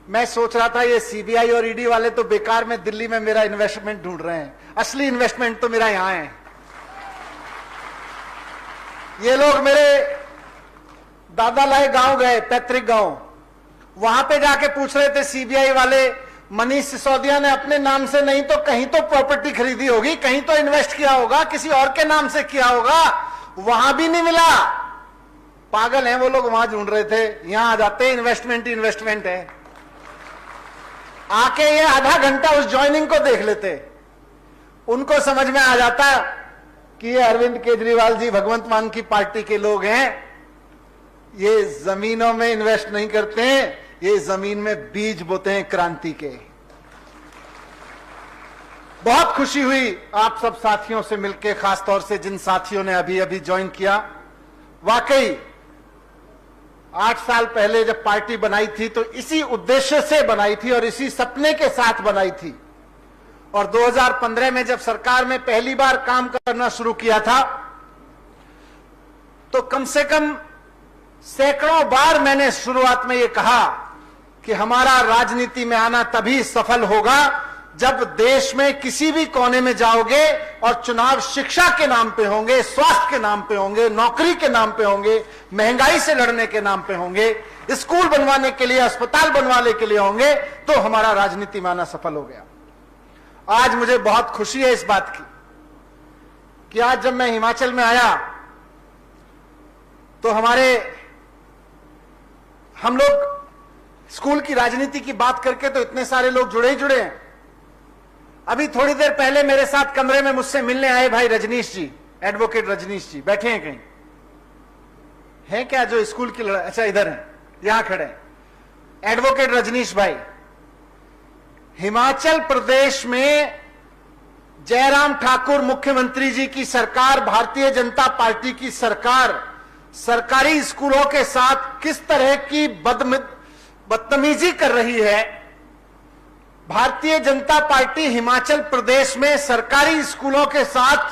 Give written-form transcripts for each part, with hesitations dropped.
मैं सोच रहा था ये सीबीआई और ईडी वाले तो बेकार में दिल्ली में मेरा इन्वेस्टमेंट ढूंढ रहे हैं, असली इन्वेस्टमेंट तो मेरा यहां है। ये लोग मेरे दादा लाए गांव गए, पैतृक गांव, वहां पे जाके पूछ रहे थे सीबीआई वाले, मनीष सिसोदिया ने अपने नाम से नहीं तो कहीं तो प्रॉपर्टी खरीदी होगी, कहीं तो इन्वेस्ट किया होगा, किसी और के नाम से किया होगा, वहां भी नहीं मिला। पागल हैं वो लोग, वहां ढूंढ रहे थे, यहां आ जाते इन्वेस्टमेंट इन्वेस्टमेंट है। आके ये आधा घंटा उस ज्वाइनिंग को देख लेते, उनको समझ में आ जाता कि ये अरविंद केजरीवाल जी भगवंत मान की पार्टी के लोग हैं। ये जमीनों में इन्वेस्ट नहीं करते हैं, ये जमीन में बीज बोते हैं क्रांति के। बहुत खुशी हुई आप सब साथियों से मिलकर, खासतौर से जिन साथियों ने अभी अभी ज्वाइन किया। वाकई 8 साल पहले जब पार्टी बनाई थी तो इसी उद्देश्य से बनाई थी और इसी सपने के साथ बनाई थी। और 2015 में जब सरकार में पहली बार काम करना शुरू किया था तो कम से कम सैकड़ों बार मैंने शुरुआत में यह कहा कि हमारा राजनीति में आना तभी सफल होगा जब देश में किसी भी कोने में जाओगे और चुनाव शिक्षा के नाम पे होंगे, स्वास्थ्य के नाम पे होंगे, नौकरी के नाम पे होंगे, महंगाई से लड़ने के नाम पे होंगे, स्कूल बनवाने के लिए, अस्पताल बनवाने के लिए होंगे, तो हमारा राजनीति में आना सफल हो गया। आज मुझे बहुत खुशी है इस बात की कि आज जब मैं हिमाचल में आया तो हम लोग स्कूल की राजनीति की बात करके तो इतने सारे लोग जुड़े ही जुड़े हैं। अभी थोड़ी देर पहले मेरे साथ कमरे में मुझसे मिलने आए भाई रजनीश जी, एडवोकेट रजनीश जी, बैठे हैं कहीं हैं क्या जो स्कूल की लड़ाई, अच्छा इधर हैं, यहां खड़े हैं एडवोकेट रजनीश भाई। हिमाचल प्रदेश में जयराम ठाकुर मुख्यमंत्री जी की सरकार, भारतीय जनता पार्टी की सरकार सरकारी स्कूलों के साथ किस तरह की बदतमीजी कर रही है। भारतीय जनता पार्टी हिमाचल प्रदेश में सरकारी स्कूलों के साथ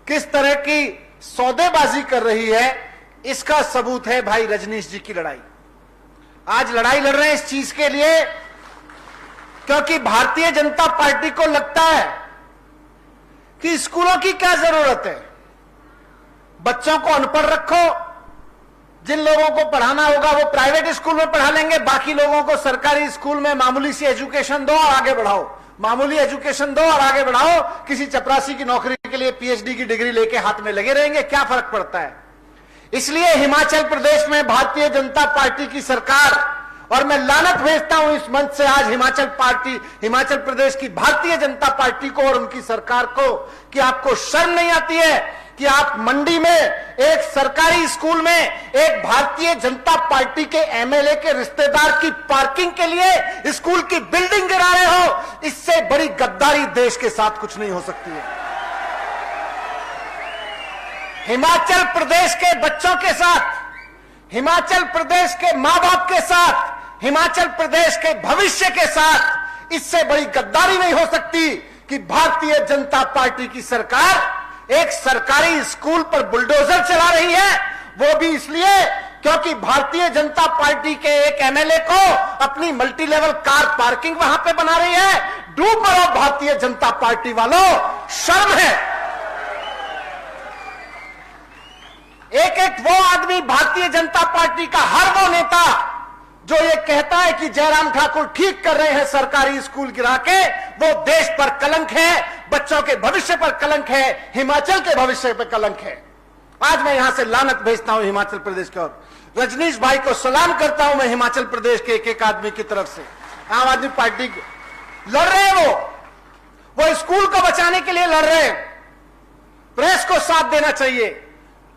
किस तरह की सौदेबाजी कर रही है, इसका सबूत है भाई रजनीश जी की लड़ाई। आज लड़ाई लड़ रहे हैं इस चीज के लिए क्योंकि भारतीय जनता पार्टी को लगता है कि स्कूलों की क्या जरूरत है, बच्चों को अनपढ़ रखो, जिन लोगों को पढ़ाना होगा वो प्राइवेट स्कूल में पढ़ा लेंगे, बाकी लोगों को सरकारी स्कूल में मामूली सी एजुकेशन दो और आगे बढ़ाओ, मामूली एजुकेशन दो और आगे बढ़ाओ। किसी चपरासी की नौकरी के लिए पीएचडी की डिग्री लेके हाथ में लगे रहेंगे, क्या फर्क पड़ता है। इसलिए हिमाचल प्रदेश में भारतीय जनता पार्टी की सरकार, और मैं लानत भेजता हूं इस मंच से आज हिमाचल प्रदेश की भारतीय जनता पार्टी को और उनकी सरकार को, कि आपको शर्म नहीं आती है कि आप मंडी में एक सरकारी स्कूल में एक भारतीय जनता पार्टी के एमएलए के रिश्तेदार की पार्किंग के लिए स्कूल की बिल्डिंग गिरा रहे हो। इससे बड़ी गद्दारी देश के साथ कुछ नहीं हो सकती है। हिमाचल प्रदेश के बच्चों के साथ, हिमाचल प्रदेश के मां बाप के साथ, हिमाचल प्रदेश के भविष्य के साथ इससे बड़ी गद्दारी नहीं हो सकती कि भारतीय जनता पार्टी की सरकार एक सरकारी स्कूल पर बुलडोजर चला रही है, वो भी इसलिए क्योंकि भारतीय जनता पार्टी के एक एमएलए को अपनी मल्टी लेवल कार पार्किंग वहां पे बना रही है। डूब मरो भारतीय जनता पार्टी वालों, शर्म है। एक वो आदमी भारतीय जनता पार्टी का, हर वो नेता जो ये कहता है कि जयराम ठाकुर ठीक कर रहे हैं सरकारी स्कूल गिरा के, वो देश पर कलंक है, बच्चों के भविष्य पर कलंक है, हिमाचल के भविष्य पर कलंक है। आज मैं यहां से लानत भेजता हूं हिमाचल प्रदेश की ओर। रजनीश भाई को सलाम करता हूं मैं हिमाचल प्रदेश के एक एक आदमी की तरफ से। आम आदमी पार्टी लड़ रहे हैं, वो स्कूल को बचाने के लिए लड़ रहे हैं। प्रेस को साथ देना चाहिए।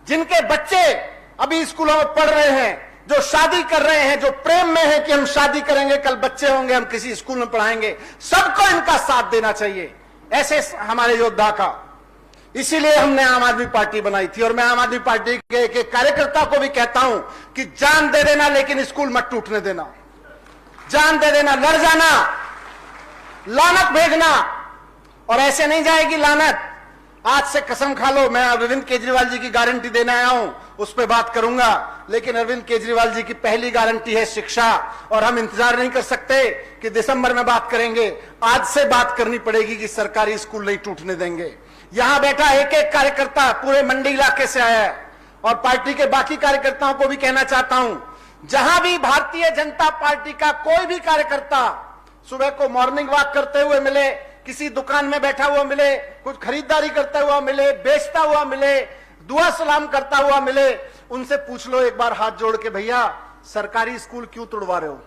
जिनके बच्चे अभी स्कूलों में पढ़ रहे हैं, जो शादी कर रहे हैं, जो प्रेम में है कि हम शादी करेंगे, कल बच्चे होंगे, हम किसी स्कूल में पढ़ाएंगे, सबको इनका साथ देना चाहिए, ऐसे हमारे योद्धा का। इसीलिए हमने आम आदमी पार्टी बनाई थी। और मैं आम आदमी पार्टी के एक कार्यकर्ता को भी कहता हूं कि जान दे देना लेकिन स्कूल मत टूटने देना, जान दे देना, लड़ जाना, लानत भेजना। और ऐसे नहीं जाएगी लानत। आज से कसम खा लो, मैं अरविंद केजरीवाल जी की गारंटी देने आया हूं, उस पर बात करूंगा। लेकिन अरविंद केजरीवाल जी की पहली गारंटी है शिक्षा, और हम इंतजार नहीं कर सकते कि दिसंबर में बात करेंगे। आज से बात करनी पड़ेगी कि सरकारी स्कूल नहीं टूटने देंगे। यहां बैठा एक एक कार्यकर्ता पूरे मंडी इलाके से आया है, और पार्टी के बाकी कार्यकर्ताओं को भी कहना चाहता हूं, जहां भी भारतीय जनता पार्टी का कोई भी कार्यकर्ता सुबह को मॉर्निंग वॉक करते हुए मिले, किसी दुकान में बैठा हुआ मिले, कुछ खरीदारी करता हुआ मिले, बेचता हुआ मिले, दुआ सलाम करता हुआ मिले, उनसे पूछ लो एक बार हाथ जोड़ के, भैया सरकारी स्कूल क्यों तोड़वा रहे हो?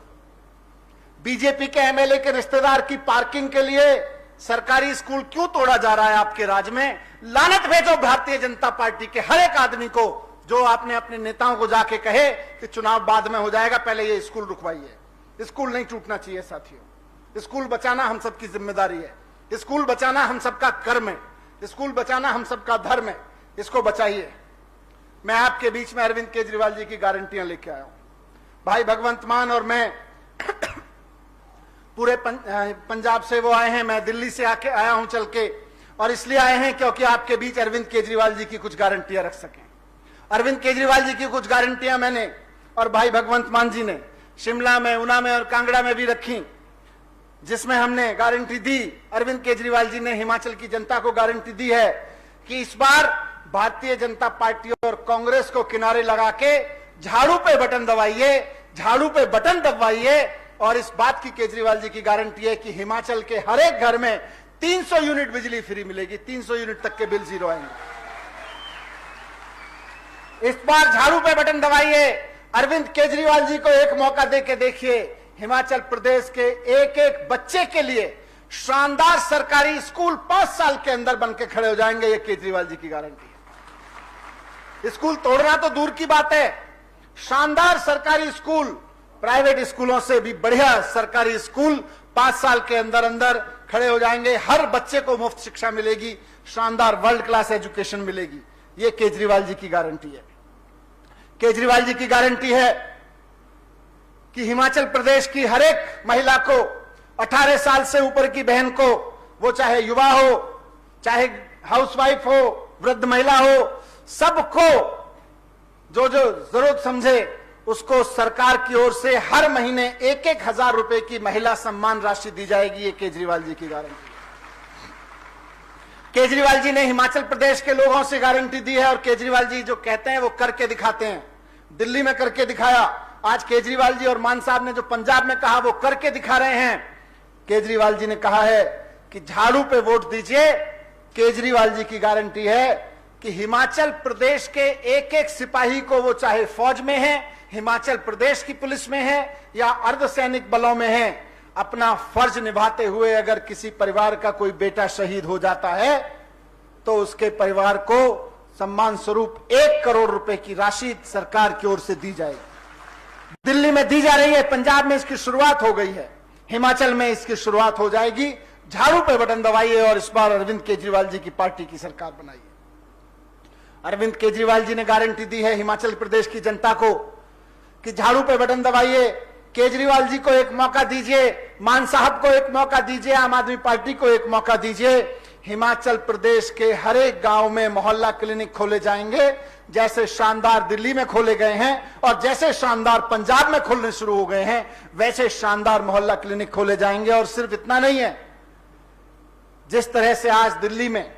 बीजेपी के एमएलए के रिश्तेदार की पार्किंग के लिए सरकारी स्कूल क्यों तोड़ा जा रहा है आपके राज्य में? लानत भेजो भारतीय जनता पार्टी के हर एक आदमी को जो आपने अपने नेताओं को जाके कहे कि चुनाव बाद में हो जाएगा, पहले ये स्कूल रुकवाइए। स्कूल नहीं टूटना चाहिए साथियों, स्कूल बचाना हम सबकी जिम्मेदारी है, स्कूल बचाना हम सबका कर्म है, स्कूल बचाना हम सबका धर्म है, इसको बचाइए। मैं आपके बीच में अरविंद केजरीवाल जी की गारंटियां लेके आया हूं। भाई भगवंत मान और मैं पूरे पंजाब से वो आए हैं, मैं दिल्ली से आके आया हूं चल के, और इसलिए आए हैं क्योंकि आपके बीच अरविंद केजरीवाल जी की कुछ गारंटियां रख सकें। अरविंद केजरीवाल जी की कुछ गारंटियां मैंने और भाई भगवंत मान जी ने शिमला में, ऊना में और कांगड़ा में भी रखी, जिसमें हमने गारंटी दी। अरविंद केजरीवाल जी ने हिमाचल की जनता को गारंटी दी है कि इस बार भारतीय जनता पार्टी और कांग्रेस को किनारे लगा के झाड़ू पे बटन दबाइए, झाड़ू पे बटन दबाइए। और इस बात की केजरीवाल जी की गारंटी है कि हिमाचल के हर एक घर में 300 यूनिट बिजली फ्री मिलेगी, 300 यूनिट तक के बिल जीरो आएंगे। इस बार झाड़ू पे बटन दबाइए। अरविंद केजरीवाल जी को एक मौका दे के देखिए, हिमाचल प्रदेश के एक एक बच्चे के लिए शानदार सरकारी स्कूल 5 साल के अंदर बनके खड़े हो जाएंगे। ये केजरीवाल जी की गारंटी है। स्कूल तोड़ना तो दूर की बात है, शानदार सरकारी स्कूल, प्राइवेट स्कूलों से भी बढ़िया सरकारी स्कूल 5 साल के अंदर अंदर खड़े हो जाएंगे। हर बच्चे को मुफ्त शिक्षा मिलेगी, शानदार वर्ल्ड क्लास एजुकेशन मिलेगी। ये केजरीवाल जी की गारंटी है। केजरीवाल जी की गारंटी है कि हिमाचल प्रदेश की हर एक महिला को, 18 साल से ऊपर की बहन को, वो चाहे युवा हो, चाहे हाउसवाइफ हो, वृद्ध महिला हो, सबको जो जो जरूरत समझे उसको सरकार की ओर से हर महीने 1-1 हजार रुपए की महिला सम्मान राशि दी जाएगी। ये केजरीवाल जी की गारंटी है। केजरीवाल जी ने हिमाचल प्रदेश के लोगों से गारंटी दी है, और केजरीवाल जी जो कहते हैं वो करके दिखाते हैं। दिल्ली में करके दिखाया, आज केजरीवाल जी और मान साहब ने जो पंजाब में कहा वो करके दिखा रहे हैं। केजरीवाल जी ने कहा है कि झाड़ू पे वोट दीजिए। केजरीवाल जी की गारंटी है कि हिमाचल प्रदेश के एक एक सिपाही को, वो चाहे फौज में है, हिमाचल प्रदेश की पुलिस में है या अर्धसैनिक बलों में है, अपना फर्ज निभाते हुए अगर किसी परिवार का कोई बेटा शहीद हो जाता है तो उसके परिवार को सम्मान स्वरूप 1 करोड़ रुपए की राशि सरकार की ओर से दी जाएगी। दिल्ली में दी जा रही है, पंजाब में इसकी शुरुआत हो गई है, हिमाचल में इसकी शुरुआत हो जाएगी। झाड़ू पे बटन दबाइए और इस बार अरविंद केजरीवाल जी की पार्टी की सरकार बनाइए। अरविंद केजरीवाल जी ने गारंटी दी है हिमाचल प्रदेश की जनता को कि झाड़ू पे बटन दबाइए। केजरीवाल जी को एक मौका दीजिए, मान साहब को एक मौका दीजिए, आम आदमी पार्टी को एक मौका दीजिए। हिमाचल प्रदेश के हर एक गांव में मोहल्ला क्लिनिक खोले जाएंगे, जैसे शानदार दिल्ली में खोले गए हैं और जैसे शानदार पंजाब में खोलने शुरू हो गए हैं, वैसे शानदार मोहल्ला क्लिनिक खोले जाएंगे। और सिर्फ इतना नहीं है, जिस तरह से आज दिल्ली में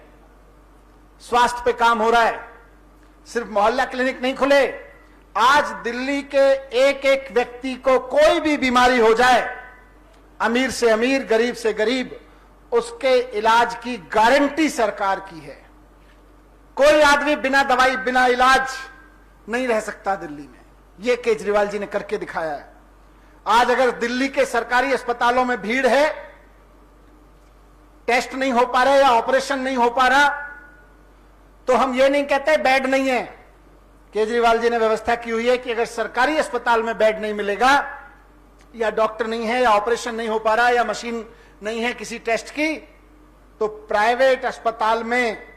स्वास्थ्य पे काम हो रहा है, सिर्फ मोहल्ला क्लिनिक नहीं खुले, आज दिल्ली के एक एक व्यक्ति को कोई भी बीमारी हो जाए, अमीर से अमीर, गरीब से गरीब, उसके इलाज की गारंटी सरकार की है। कोई आदमी बिना दवाई, बिना इलाज नहीं रह सकता दिल्ली में। यह केजरीवाल जी ने करके दिखाया है। आज अगर दिल्ली के सरकारी अस्पतालों में भीड़ है, टेस्ट नहीं हो पा रहा या ऑपरेशन नहीं हो पा रहा, तो हम ये नहीं कहते बेड नहीं है। केजरीवाल जी ने व्यवस्था की हुई है कि अगर सरकारी अस्पताल में बेड नहीं मिलेगा, या डॉक्टर नहीं है, या ऑपरेशन नहीं हो पा रहा, या मशीन नहीं है किसी टेस्ट की, तो प्राइवेट अस्पताल में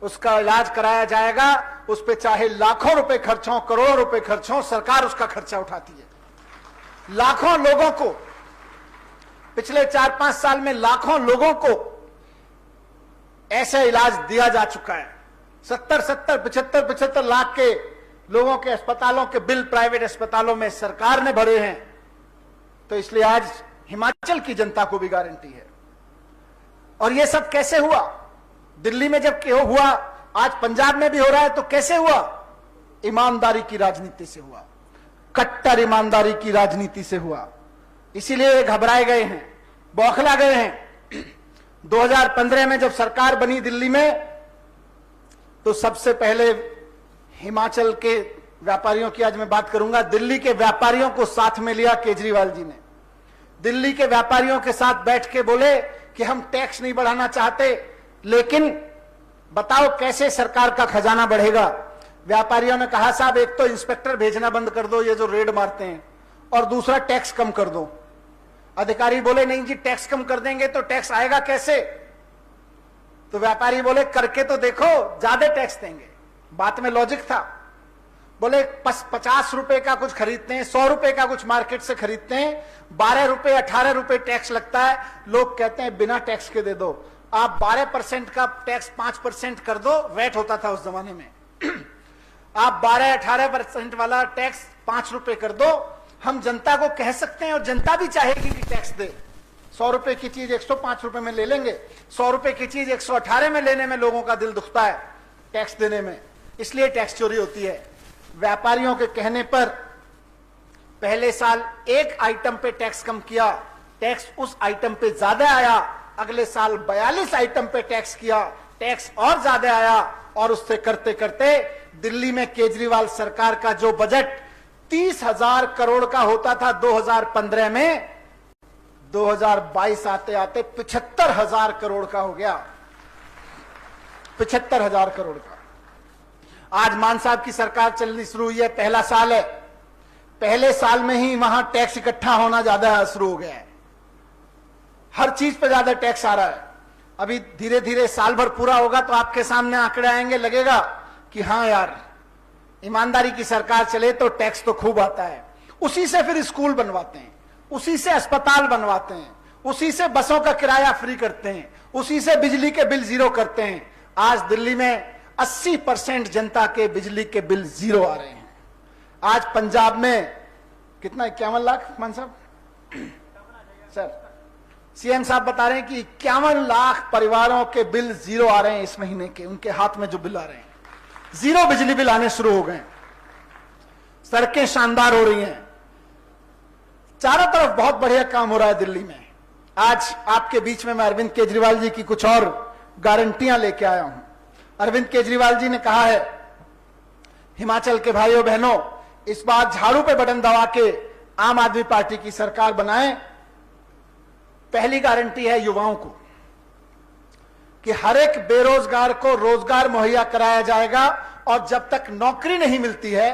उसका इलाज कराया जाएगा। उस पे चाहे लाखों रुपए खर्च हो, करोड़ों रुपए खर्च हो, सरकार उसका खर्चा उठाती है। लाखों लोगों को, पिछले 4-5 साल में लाखों लोगों को ऐसा इलाज दिया जा चुका है। 70-75 लाख के लोगों के अस्पतालों के बिल प्राइवेट अस्पतालों में सरकार ने भरे हैं, तो इसलिए आज हिमाचल की जनता को भी गारंटी है। और ये सब कैसे हुआ? दिल्ली में जब हुआ, आज पंजाब में भी हो रहा है, तो कैसे हुआ? ईमानदारी की राजनीति से हुआ, कट्टर ईमानदारी की राजनीति से हुआ। इसीलिए घबराए गए हैं, बौखला गए हैं। 2015 में जब सरकार बनी दिल्ली में, तो सबसे पहले हिमाचल के व्यापारियों की आज मैं बात करूंगा। दिल्ली के व्यापारियों को साथ में लिया केजरीवाल जी ने। दिल्ली के व्यापारियों के साथ बैठ के बोले कि हम टैक्स नहीं बढ़ाना चाहते, लेकिन बताओ कैसे सरकार का खजाना बढ़ेगा। व्यापारियों ने कहा साहब एक तो इंस्पेक्टर भेजना बंद कर दो, ये जो रेड मारते हैं, और दूसरा टैक्स कम कर दो। अधिकारी बोले नहीं जी टैक्स कम कर देंगे तो टैक्स आएगा कैसे? तो व्यापारी बोले करके तो देखो, ज्यादा टैक्स देंगे। बात में लॉजिक था। बोले 50 रुपए का कुछ खरीदते हैं, 100 रुपए का कुछ मार्केट से खरीदते हैं, 12 रुपए 18 रुपए टैक्स लगता है। लोग कहते हैं बिना टैक्स के दे दो। आप 12% का टैक्स 5% कर दो, वैट होता था उस जमाने में। आप 12-18% वाला टैक्स 5 रुपए कर दो। हम जनता को कह सकते हैं और जनता भी चाहेगी कि टैक्स दे। 100 रुपए की चीज 105 रुपए में ले लेंगे, 100 रुपए की चीज 118 में लेने में लोगों का दिल दुखता है टैक्स देने में, इसलिए टैक्स चोरी होती है। व्यापारियों के कहने पर पहले साल एक आइटम पे टैक्स कम किया, टैक्स उस आइटम पे ज्यादा आया। अगले साल 42 आइटम पे टैक्स किया, टैक्स और ज्यादा आया। और उससे करते करते दिल्ली में केजरीवाल सरकार का जो बजट 30,000 करोड़ का होता था 2015 में, 2022 आते आते 75,000 करोड़ का हो गया। 75,000 करोड़ का। आज मान साहब की सरकार चलनी शुरू हुई है, पहला साल है। पहले साल में ही वहां टैक्स इकट्ठा होना ज्यादा शुरू हो गया है। हर चीज पर ज्यादा टैक्स आ रहा है। अभी धीरे धीरे साल भर पूरा होगा तो आपके सामने आंकड़े आएंगे, लगेगा कि हाँ यार ईमानदारी की सरकार चले तो टैक्स तो खूब आता है। उसी से फिर स्कूल बनवाते हैं, उसी से अस्पताल बनवाते हैं, उसी से बसों का किराया फ्री करते हैं, उसी से बिजली के बिल जीरो करते हैं। आज दिल्ली में 80% जनता के बिजली के बिल जीरो आ रहे हैं। आज पंजाब में कितना 51 लाख मान साहब सर सीएम साहब बता रहे हैं कि 51 लाख परिवारों के बिल जीरो आ रहे हैं इस महीने के। उनके हाथ में जो बिल आ रहे हैं, जीरो बिजली बिल आने शुरू हो गए। सड़कें शानदार हो रही हैं, चारों तरफ बहुत बढ़िया काम हो रहा है दिल्ली में। आज आपके बीच में मैं अरविंद केजरीवाल जी की कुछ और गारंटियां लेके आया हूं। अरविंद केजरीवाल जी ने कहा है हिमाचल के भाइयों बहनों, इस बार झाड़ू पे बटन दबा के आम आदमी पार्टी की सरकार बनाएं। पहली गारंटी है युवाओं को कि हर एक बेरोजगार को रोजगार मुहैया कराया जाएगा, और जब तक नौकरी नहीं मिलती है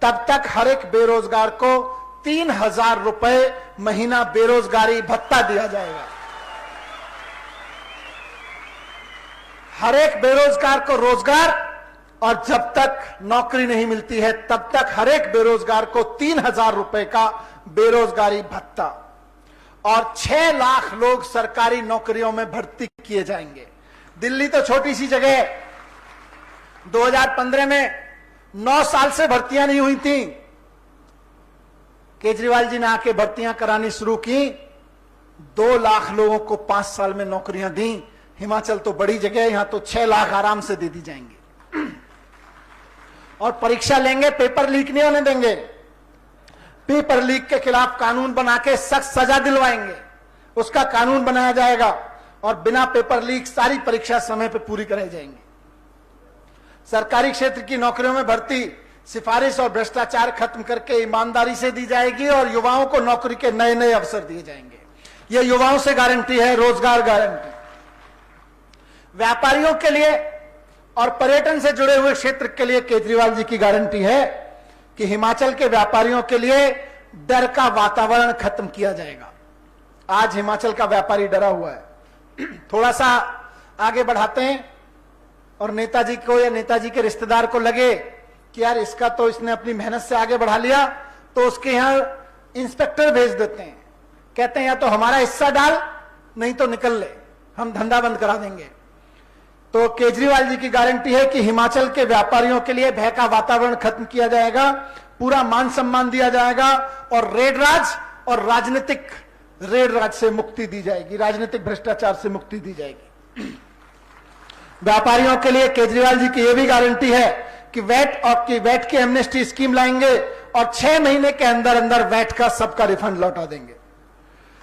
तब तक हर एक बेरोजगार को 3,000 रुपए महीना बेरोजगारी भत्ता दिया जाएगा। हर एक बेरोजगार को रोजगार, और जब तक नौकरी नहीं मिलती है तब तक हर एक बेरोजगार को 3,000 रुपए का बेरोजगारी भत्ता। और 6 लाख लोग सरकारी नौकरियों में भर्ती किए जाएंगे। दिल्ली तो छोटी सी जगह है, 2015 में 9 साल से भर्तियां नहीं हुई थी। केजरीवाल जी ने आके भर्तियां करानी शुरू की, 2 लाख लोगों को 5 साल में नौकरियां दी। हिमाचल तो बड़ी जगह है, यहां तो 6 लाख आराम से दे दी जाएंगी। और परीक्षा लेंगे, पेपर लीक नहीं होने देंगे। पेपर लीक के खिलाफ कानून बना के सख्त सजा दिलवाएंगे, उसका कानून बनाया जाएगा, और बिना पेपर लीक सारी परीक्षा समय पर पूरी कराई जाएंगी। सरकारी क्षेत्र की नौकरियों में भर्ती सिफारिश और भ्रष्टाचार खत्म करके ईमानदारी से दी जाएगी, और युवाओं को नौकरी के नए नए अवसर दिए जाएंगे। यह युवाओं से गारंटी है, रोजगार गारंटी। व्यापारियों के लिए और पर्यटन से जुड़े हुए क्षेत्र के लिए केजरीवाल जी की गारंटी है कि हिमाचल के व्यापारियों के लिए डर का वातावरण खत्म किया जाएगा। आज हिमाचल का व्यापारी डरा हुआ है। थोड़ा सा आगे बढ़ाते हैं और नेताजी को या नेताजी के रिश्तेदार को लगे कि यार इसका तो इसने अपनी मेहनत से आगे बढ़ा लिया, तो उसके यहां इंस्पेक्टर भेज देते हैं। कहते हैं या तो हमारा हिस्सा डाल, नहीं तो निकल ले, हम धंधा बंद करा देंगे। तो केजरीवाल जी की गारंटी है कि हिमाचल के व्यापारियों के लिए भय का वातावरण खत्म किया जाएगा, पूरा मान सम्मान दिया जाएगा और रेड राज और राजनीतिक रेड राज से मुक्ति दी जाएगी, राजनीतिक भ्रष्टाचार से मुक्ति दी जाएगी। व्यापारियों के लिए केजरीवाल जी की यह भी गारंटी है कि वैट की एमनेस्टी स्कीम लाएंगे और 6 महीने के अंदर अंदर वैट का सबका रिफंड लौटा देंगे।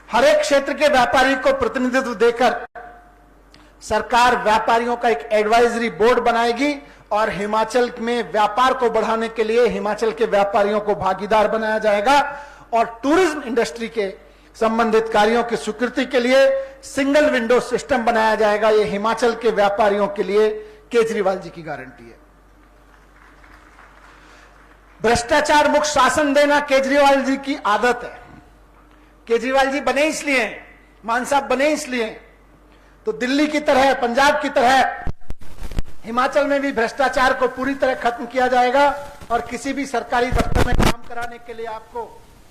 हर एक क्षेत्र के व्यापारी को प्रतिनिधित्व देकर सरकार व्यापारियों का एक एडवाइजरी बोर्ड बनाएगी और हिमाचल में व्यापार को बढ़ाने के लिए हिमाचल के व्यापारियों को भागीदार बनाया जाएगा और टूरिज्म इंडस्ट्री के संबंधित कार्यों की स्वीकृति के लिए सिंगल विंडो सिस्टम बनाया जाएगा। यह हिमाचल के व्यापारियों के लिए केजरीवाल जी की गारंटी है। भ्रष्टाचार मुक्त शासन देना केजरीवाल जी की आदत है। केजरीवाल जी बने इसलिए, मान साहब बने इसलिए, तो दिल्ली की तरह, पंजाब की तरह हिमाचल में भी भ्रष्टाचार को पूरी तरह खत्म किया जाएगा और किसी भी सरकारी दफ्तर में काम कराने के लिए आपको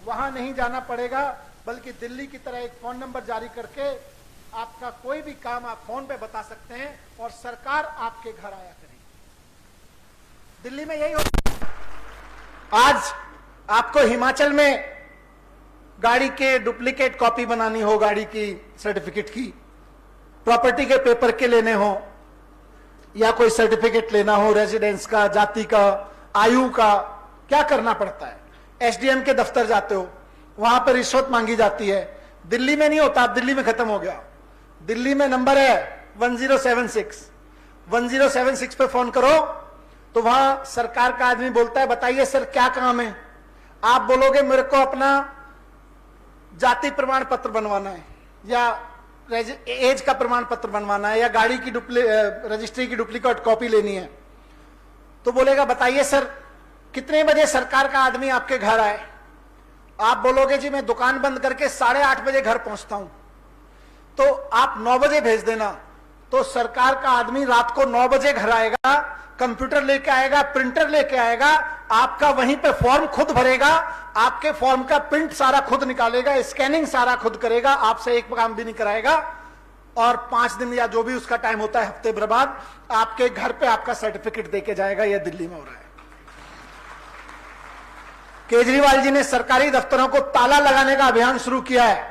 वहां नहीं जाना पड़ेगा, बल्कि दिल्ली की तरह एक फोन नंबर जारी करके आपका कोई भी काम आप फोन पे बता सकते हैं और सरकार आपके घर आया करेगी। दिल्ली में यही होता। आज आपको हिमाचल में गाड़ी के डुप्लीकेट कॉपी बनानी हो, गाड़ी की सर्टिफिकेट की, प्रॉपर्टी के पेपर के लेने हो या कोई सर्टिफिकेट लेना हो रेजिडेंस का, जाति का, आयु का, क्या करना पड़ता है? एसडीएम के दफ्तर जाते हो, वहां पर रिश्वत मांगी जाती है। दिल्ली में नहीं होता, अब दिल्ली में खत्म हो गया। दिल्ली में नंबर है 1076, 1076 पे फोन करो तो वहां सरकार का आदमी बोलता है बताइए सर क्या काम है। आप बोलोगे मेरे को अपना जाति प्रमाण पत्र बनवाना है या एज का प्रमाण पत्र बनवाना है या गाड़ी की रजिस्ट्री की डुप्लीकेट कॉपी लेनी है, तो बोलेगा बताइए सर कितने बजे सरकार का आदमी आपके घर आए। आप बोलोगे जी मैं दुकान बंद करके 8:30 बजे घर पहुंचता हूं, तो आप 9 बजे भेज देना। तो सरकार का आदमी रात को 9 बजे घर आएगा, कंप्यूटर लेके आएगा, प्रिंटर लेके आएगा, आपका वहीं पे फॉर्म खुद भरेगा, आपके फॉर्म का प्रिंट सारा खुद निकालेगा, स्कैनिंग सारा खुद करेगा, आपसे एक काम भी नहीं कराएगा और 5 दिन या जो भी उसका टाइम होता है, हफ्ते भर बाद आपके घर पे आपका सर्टिफिकेट देके जाएगा। यह दिल्ली में हो रहा है। केजरीवाल जी ने सरकारी दफ्तरों को ताला लगाने का अभियान शुरू किया है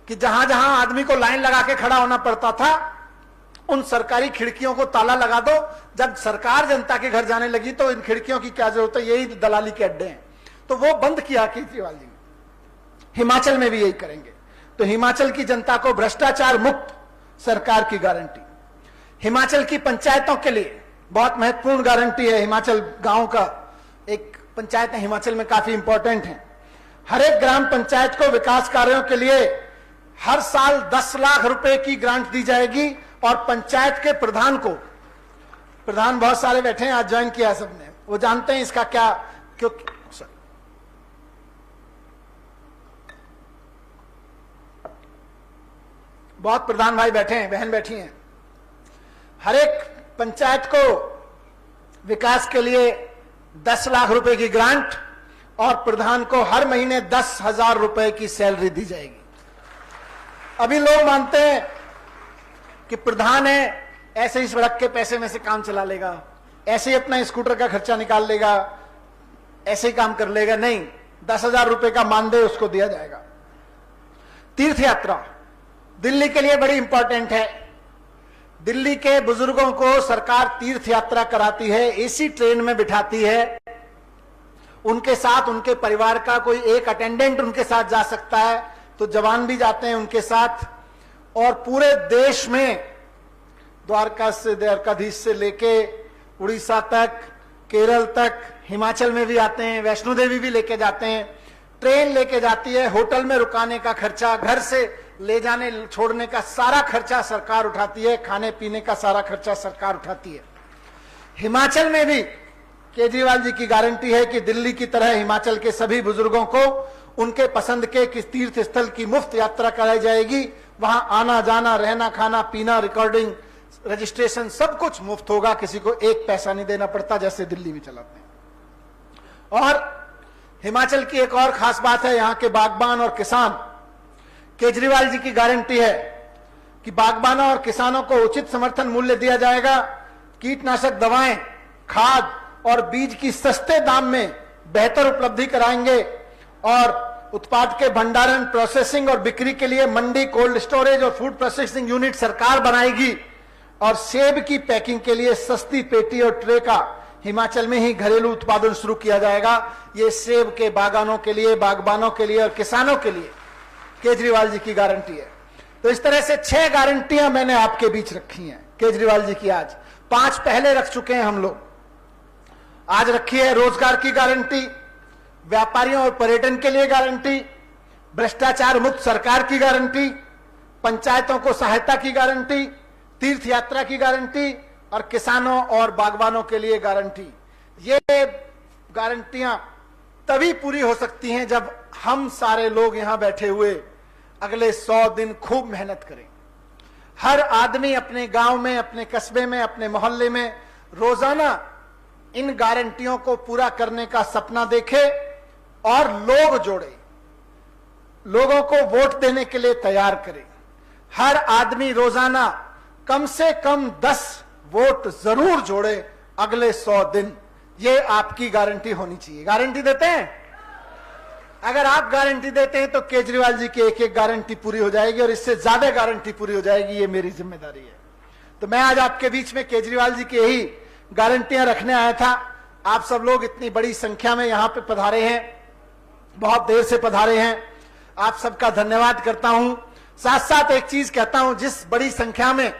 कि जहां जहां आदमी को लाइन लगा के खड़ा होना पड़ता था, उन सरकारी खिड़कियों को ताला लगा दो। जब सरकार जनता के घर जाने लगी तो इन खिड़कियों की क्या जरूरत है, यही दलाली के अड्डे हैं, तो वो बंद किया केजरीवाल जी ने। हिमाचल में भी यही करेंगे। तो हिमाचल की जनता को भ्रष्टाचार मुक्त सरकार की गारंटी। हिमाचल की पंचायतों के लिए बहुत महत्वपूर्ण गारंटी है। हिमाचल गांव का एक पंचायतें हिमाचल में काफी इंपॉर्टेंट हैं। हर एक ग्राम पंचायत को विकास कार्यों के लिए हर साल 10 लाख रुपए की ग्रांट दी जाएगी और पंचायत के प्रधान को, प्रधान बहुत सारे बैठे हैं, आज ज्वाइन किया सबने, वो जानते हैं इसका क्या, क्यों बहुत प्रधान भाई बैठे हैं, बहन बैठी हैं। हर एक पंचायत को विकास के लिए 10 लाख रुपए की ग्रांट और प्रधान को हर महीने 10,000 रुपए की सैलरी दी जाएगी। अभी लोग मानते हैं कि प्रधान है ऐसे ही सड़क के पैसे में से काम चला लेगा, ऐसे ही अपना स्कूटर का खर्चा निकाल लेगा, ऐसे ही काम कर लेगा। नहीं, 10,000 रुपए का मानदेय उसको दिया जाएगा। तीर्थ यात्रा दिल्ली के लिए बड़ी इंपॉर्टेंट है। दिल्ली के बुजुर्गों को सरकार तीर्थ यात्रा कराती है, एसी ट्रेन में बिठाती है, उनके साथ उनके परिवार का कोई एक अटेंडेंट उनके साथ जा सकता है, तो जवान भी जाते हैं उनके साथ। और पूरे देश में द्वारकाधीश से लेके उड़ीसा तक, केरल तक, हिमाचल में भी आते हैं, वैष्णो देवी भी लेके जाते हैं। ट्रेन लेके जाती है, होटल में रुकाने का खर्चा, घर से ले जाने छोड़ने का सारा खर्चा सरकार उठाती है, खाने पीने का सारा खर्चा सरकार उठाती है। हिमाचल में भी केजरीवाल जी की गारंटी है कि दिल्ली की तरह हिमाचल के सभी बुजुर्गों को उनके पसंद के किस तीर्थ स्थल की मुफ्त यात्रा कराई जाएगी। वहां आना जाना, रहना, खाना पीना, रिकॉर्डिंग, रजिस्ट्रेशन सब कुछ मुफ्त होगा, किसी को एक पैसा नहीं देना पड़ता, जैसे दिल्ली में चलाते हैं। और हिमाचल की एक और खास बात है, यहां के बागबान और किसान, केजरीवाल जी की गारंटी है कि बागबानों और किसानों को उचित समर्थन मूल्य दिया जाएगा, कीटनाशक दवाएं, खाद और बीज की सस्ते दाम में बेहतर उपलब्धि कराएंगे और उत्पाद के भंडारण, प्रोसेसिंग और बिक्री के लिए मंडी, कोल्ड स्टोरेज और फूड प्रोसेसिंग यूनिट सरकार बनाएगी और सेब की पैकिंग के लिए सस्ती पेटी और ट्रे का हिमाचल में ही घरेलू उत्पादन शुरू किया जाएगा। ये सेब के बागानों के लिए, बागबानों के लिए और किसानों के लिए केजरीवाल जी की गारंटी है। तो इस तरह से 6 गारंटियां मैंने आपके बीच रखी हैं केजरीवाल जी की। आज 5 पहले रख चुके हैं हम लोग। आज रखी है रोजगार की गारंटी, व्यापारियों और पर्यटन के लिए गारंटी, भ्रष्टाचार मुक्त सरकार की गारंटी, पंचायतों को सहायता की गारंटी, तीर्थ यात्रा की गारंटी और किसानों और बागवानों के लिए गारंटी। ये गारंटियां तभी पूरी हो सकती हैं जब हम सारे लोग यहां बैठे हुए अगले 100 दिन खूब मेहनत करें। हर आदमी अपने गांव में, अपने कस्बे में, अपने मोहल्ले में रोजाना इन गारंटियों को पूरा करने का सपना देखे और लोग जोड़े, लोगों को वोट देने के लिए तैयार करे। हर आदमी रोजाना कम से कम 10 वोट जरूर जोड़े अगले 100 दिन। ये आपकी गारंटी होनी चाहिए। गारंटी देते हैं? अगर आप गारंटी देते हैं तो केजरीवाल जी की एक एक गारंटी पूरी हो जाएगी और इससे ज्यादा गारंटी पूरी हो जाएगी। ये मेरी जिम्मेदारी है। तो मैं आज आपके बीच में केजरीवाल जी की यही गारंटियां रखने आया था। आप सब लोग इतनी बड़ी संख्या में यहां पे पधारे हैं, बहुत देर से पधारे हैं, आप सबका धन्यवाद करता हूं। साथ साथ एक चीज कहता हूं, जिस बड़ी संख्या में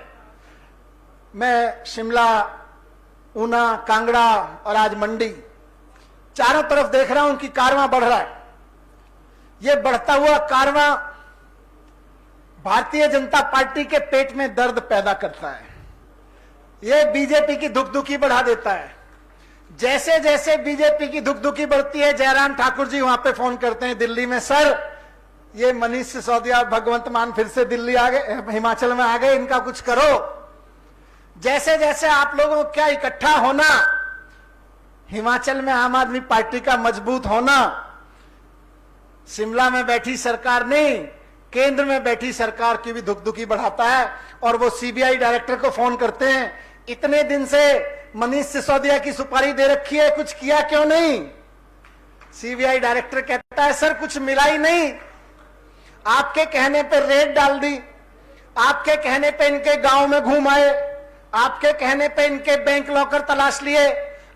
मैं शिमला, ऊना, कांगड़ा और आज मंडी चारों तरफ देख रहा हूं कि कारवां बढ़ रहा है। ये बढ़ता हुआ कारवां भारतीय जनता पार्टी के पेट में दर्द पैदा करता है। ये बीजेपी की धुकधुकी बढ़ा देता है। जैसे जैसे बीजेपी की धुकधुकी बढ़ती है, जयराम ठाकुर जी वहां पे फोन करते हैं दिल्ली में, सर ये मनीष सिसोदिया और भगवंत मान फिर से दिल्ली आ गए, हिमाचल में आ गए, इनका कुछ करो। जैसे जैसे आप लोगों को क्या इकट्ठा होना, हिमाचल में आम आदमी पार्टी का मजबूत होना, शिमला में बैठी सरकार नहीं, केंद्र में बैठी सरकार की भी धुकधुकी बढ़ाता है। और वो सीबीआई डायरेक्टर को फोन करते हैं, इतने दिन से मनीष सिसोदिया की सुपारी दे रखी है, कुछ किया क्यों नहीं? सीबीआई डायरेक्टर कहता है, सर कुछ मिला ही नहीं, आपके कहने पे रेड डाल दी, आपके कहने पे इनके गांव में घूम आए, आपके कहने पे इनके बैंक लॉकर तलाश लिए,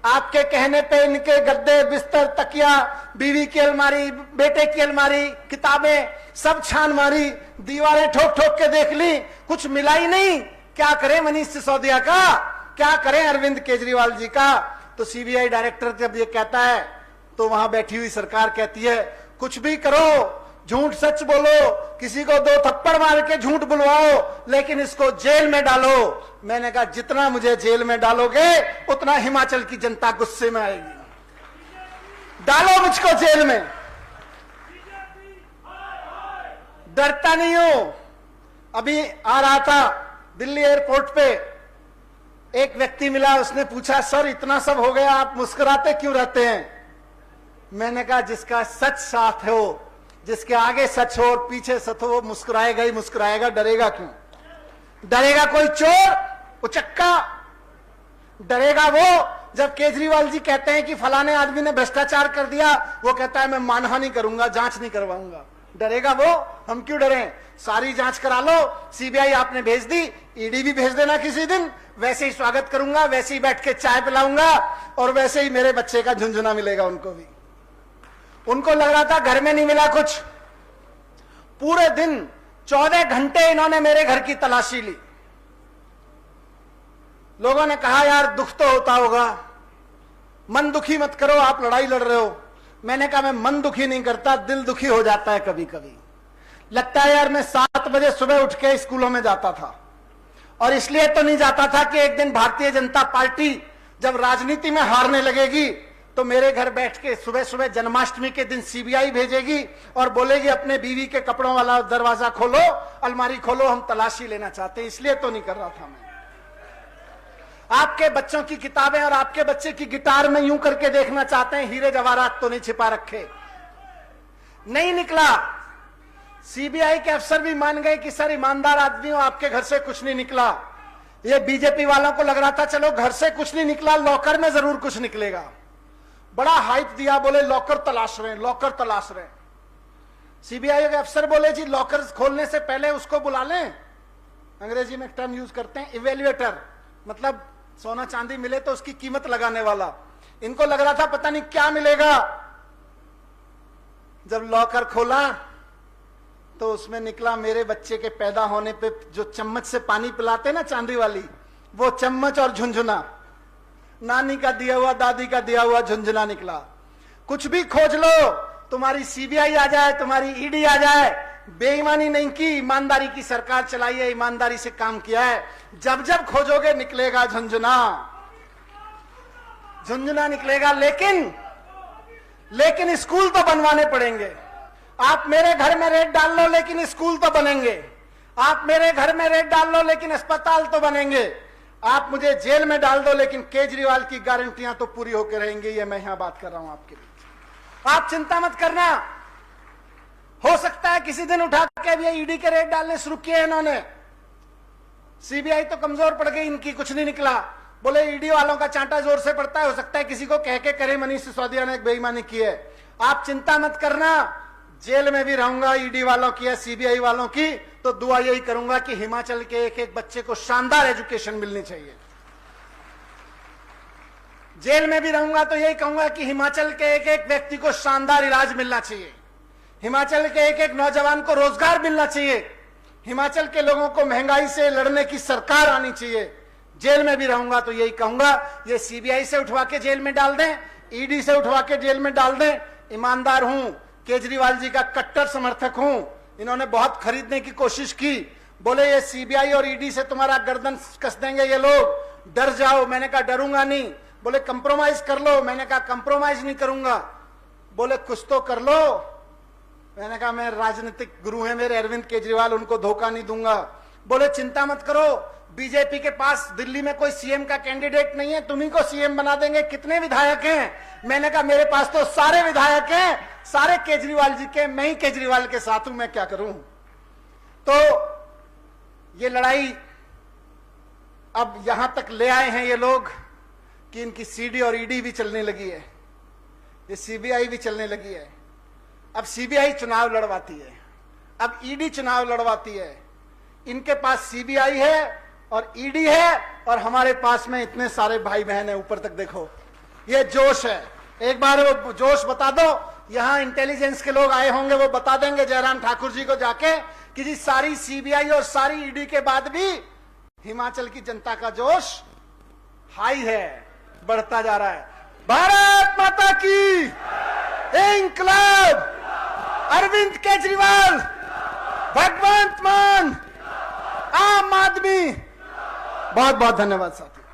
आपके कहने पे इनके गद्दे, बिस्तर, तकिया, बीवी की अलमारी, बेटे की अलमारी, किताबें सब छान मारी, दीवारें ठोक ठोक के देख ली, कुछ मिला ही नहीं। क्या करें मनीष सिसोदिया का, क्या करें अरविंद केजरीवाल जी का? तो सीबीआई डायरेक्टर जब ये कहता है तो वहां बैठी हुई सरकार कहती है, कुछ भी करो, झूठ सच बोलो, किसी को 2 थप्पड़ मार के झूठ बुलवाओ, लेकिन इसको जेल में डालो। मैंने कहा, जितना मुझे जेल में डालोगे उतना हिमाचल की जनता गुस्से में आएगी। डालो मुझको जेल में, डरता नहीं हूं। अभी आ रहा था दिल्ली एयरपोर्ट पे, एक व्यक्ति मिला, उसने पूछा, सर इतना सब हो गया, आप मुस्कुराते क्यों रहते हैं? मैंने कहा, जिसका सच साथ हो, जिसके आगे सच हो और पीछे सच हो, वो मुस्कुराएगा ही मुस्कुराएगा, डरेगा क्यों? डरेगा कोई चोर, उचक्का? डरेगा वो जब केजरीवाल जी कहते हैं कि फलाने आदमी ने भ्रष्टाचार कर दिया, वो कहता है मैं मानहानि करूंगा, जांच नहीं करवाऊंगा। डरेगा वो? हम क्यों डरें? सारी जांच करा लो, सीबीआई आपने भेज दी, ईडी भी भेज देना किसी दिन, वैसे ही स्वागत करूंगा, वैसे ही बैठ के चाय पिलाऊंगा और वैसे ही मेरे बच्चे का झुंझुना मिलेगा उनको भी। उनको लग रहा था घर में नहीं मिला कुछ, पूरे दिन 14 घंटे इन्होंने मेरे घर की तलाशी ली। लोगों ने कहा, यार दुख तो होता होगा, मन दुखी मत करो, आप लड़ाई लड़ रहे हो। मैंने कहा, मैं मन दुखी नहीं करता, दिल दुखी हो जाता है कभी कभी। लगता है यार, मैं 7 बजे सुबह उठ के स्कूलों में जाता था, और इसलिए तो नहीं जाता था कि एक दिन भारतीय जनता पार्टी जब राजनीति में हारने लगेगी तो मेरे घर बैठ के सुबह सुबह जन्माष्टमी के दिन सीबीआई भेजेगी और बोलेगी अपने बीवी के कपड़ों वाला दरवाजा खोलो, अलमारी खोलो, हम तलाशी लेना चाहते हैं। इसलिए तो नहीं कर रहा था मैं। आपके बच्चों की किताबें और आपके बच्चे की गिटार में यूं करके देखना चाहते हैं, हीरे जवाहरात तो नहीं छिपा रखे। नहीं निकला। सीबीआई के अफसर भी मान गए कि सर ईमानदार आदमी हो, आपके घर से कुछ नहीं निकला। ये बीजेपी वालों को लग रहा था चलो घर से कुछ नहीं निकला, लॉकर में जरूर कुछ निकलेगा। बड़ा हाइप दिया, बोले लॉकर तलाश रहे हैं, लॉकर तलाश रहे हैं। सीबीआई के अफसर बोले जी लॉकर खोलने से पहले उसको बुला लें, अंग्रेजी में एक टर्म यूज करते हैं इवेल्युएटर, मतलब सोना चांदी मिले तो उसकी कीमत लगाने वाला। इनको लग रहा था पता नहीं क्या मिलेगा। जब लॉकर खोला तो उसमें निकला मेरे बच्चे के पैदा होने पे जो चम्मच से पानी पिलाते ना चांदी वाली, वो चम्मच और झुंझुना, नानी का दिया हुआ दादी का दिया हुआ झुंझुना निकला। कुछ भी खोज लो, तुम्हारी सीबीआई आ जाए, तुम्हारी ईडी आ जाए, बेईमानी नहीं की, ईमानदारी की सरकार चलाई है, ईमानदारी से काम किया है। जब जब खोजोगे निकलेगा झुंझुना, झुंझुना निकलेगा। लेकिन स्कूल तो बनवाने पड़ेंगे। आप मेरे घर में रेड डाल लो लेकिन स्कूल तो बनेंगे। आप मेरे घर में रेड डाल लो लेकिन अस्पताल तो बनेंगे। आप मुझे जेल में डाल दो लेकिन केजरीवाल की गारंटियां तो पूरी होकर रहेंगी। ये मैं यहां बात कर रहा हूं आपके बीच। आप चिंता मत करना, हो सकता है किसी दिन उठा के भी ईडी के रेड डालने शुरू किए इन्होंने। सीबीआई तो कमजोर पड़ गई, इनकी कुछ नहीं निकला। बोले ईडी वालों का चांटा जोर से पड़ता है, हो सकता है किसी को कह के करे मनीष सिसोदिया ने एक बेईमानी की है। आप चिंता मत करना, जेल में भी रहूंगा ईडी वालों की या सीबीआई वालों की, तो दुआ यही करूंगा कि हिमाचल के एक एक बच्चे को शानदार एजुकेशन मिलनी चाहिए। जेल में भी रहूंगा तो यही कहूंगा कि हिमाचल के एक एक व्यक्ति को शानदार इलाज मिलना चाहिए। हिमाचल के एक एक नौजवान को रोजगार मिलना चाहिए। हिमाचल के लोगों को महंगाई से लड़ने की सरकार आनी चाहिए। जेल में भी रहूंगा तो यही कहूंगा, ये सीबीआई से उठवा के जेल में डाल दें, ईडी से उठवा के जेल में डाल दें। ईमानदार हूं, केजरीवाल जी का कट्टर समर्थक हूं। इन्होंने बहुत खरीदने की कोशिश की, बोले ये सीबीआई और ईडी से तुम्हारा गर्दन कस देंगे ये लोग, डर जाओ। मैंने कहा डरूंगा नहीं। बोले कंप्रोमाइज कर लो, मैंने कहा कंप्रोमाइज नहीं करूंगा। बोले कुछ तो कर लो, मैंने कहा मैं राजनीतिक गुरु हैं मेरे अरविंद केजरीवाल, उनको धोखा नहीं दूंगा। बोले चिंता मत करो, बीजेपी के पास दिल्ली में कोई सीएम का कैंडिडेट नहीं है, तुम्ही को सीएम बना देंगे। कितने विधायक हैं? मैंने कहा मेरे पास तो सारे विधायक हैं, सारे केजरीवाल जी के, मैं ही केजरीवाल के साथ हूं, मैं क्या करूं। तो ये लड़ाई अब यहां तक ले आए हैं ये लोग कि इनकी सीडी और ईडी भी चलने लगी है, ये सीबीआई भी चलने लगी है। अब सीबीआई चुनाव लड़वाती है, अब ईडी चुनाव लड़वाती है। इनके पास सीबीआई है और ईडी है और हमारे पास में इतने सारे भाई बहन है, ऊपर तक देखो, ये जोश है। एक बार वो जोश बता दो, यहां इंटेलिजेंस के लोग आए होंगे, वो बता देंगे जयराम ठाकुर जी को जाके कि जी सारी सीबीआई और सारी ईडी के बाद भी हिमाचल की जनता का जोश हाई है, बढ़ता जा रहा है। भारत माता की इंकलाब, अरविंद केजरीवाल, भगवंत मान, आम आदमी। बहुत बहुत धन्यवाद साथियों।